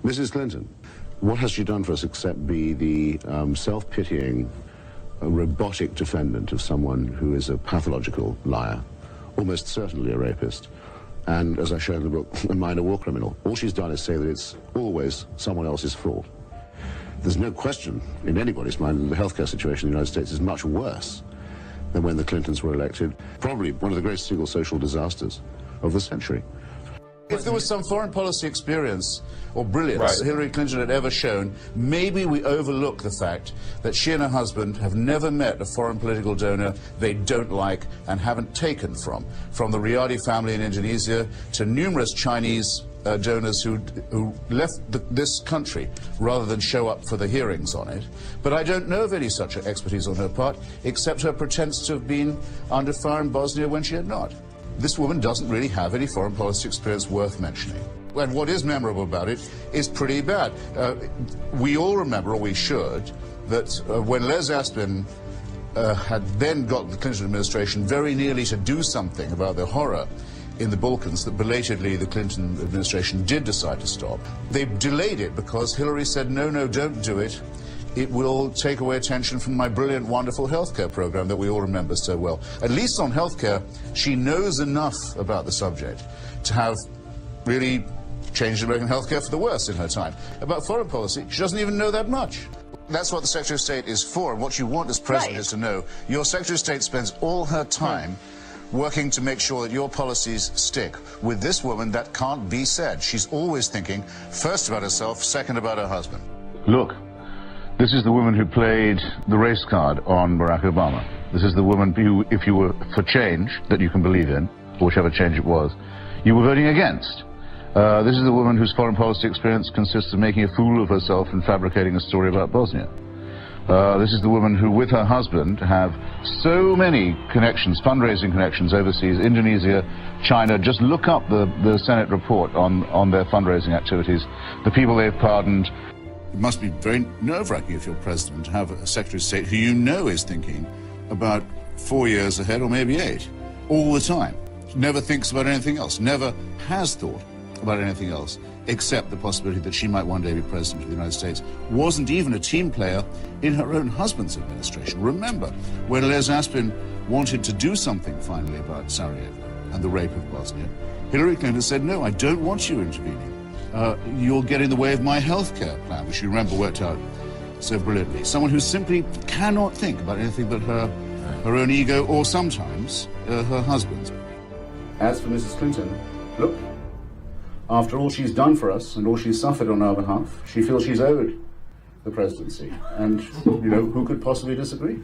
Mrs. Clinton, what has she done for us except be the self-pitying, robotic defendant of someone who is a pathological liar, almost certainly a rapist, and, as I show in the book, a minor war criminal? All she's done is say that it's always someone else's fault. There's no question in anybody's mind that the healthcare situation in the United States is much worse than when the Clintons were elected. Probably one of the greatest single social disasters of the century. If there was some foreign policy experience or brilliance that Hillary Clinton had ever shown, maybe we overlook the fact that she and her husband have never met a foreign political donor they don't like and haven't taken from the Riyadi family in Indonesia to numerous Chinese donors who left this country rather than show up for the hearings on it. But I don't know of any such expertise on her part, except her pretense to have been under fire in Bosnia when she had not. This woman doesn't really have any foreign policy experience worth mentioning. And what is memorable about it is pretty bad. We all remember, or we should, that when Les Aspin had then got the Clinton administration very nearly to do something about the horror in the Balkans that belatedly the Clinton administration did decide to stop, they delayed it because Hillary said, no, no, don't do it. It will take away attention from my brilliant, wonderful healthcare program that we all remember so well. At least on healthcare, she knows enough about the subject to have really changed American healthcare for the worse in her time. About foreign policy, she doesn't even know that much. That's what the Secretary of State is for, and what you want as President is to know your Secretary of State spends all her time working to make sure that your policies stick. With this woman, that can't be said. She's always thinking first about herself, second about her husband. Look. This is the woman who played the race card on Barack Obama. This is the woman who, if you were for change that you can believe in, or whichever change it was, you were voting against. This is the woman whose foreign policy experience consists of making a fool of herself and fabricating a story about Bosnia. This is the woman who, with her husband, have so many connections, fundraising connections overseas, Indonesia, China. Just look up the Senate report on their fundraising activities, the people they've pardoned. It must be very nerve-wracking if you're president to have a Secretary of State who you know is thinking about 4 years ahead or maybe 8, all the time. Never thinks about anything else, never has thought about anything else, except the possibility that she might one day be president of the United States. Wasn't even a team player in her own husband's administration. Remember, when Les Aspin wanted to do something finally about Sarajevo and the rape of Bosnia, Hillary Clinton said, no, I don't want you intervening. You'll get in the way of my healthcare plan, which you remember worked out so brilliantly. Someone who simply cannot think about anything but her own ego, or sometimes her husband's. As for Mrs. Clinton, look, after all she's done for us and all she's suffered on our behalf, she feels she's owed the presidency. And, you know, who could possibly disagree?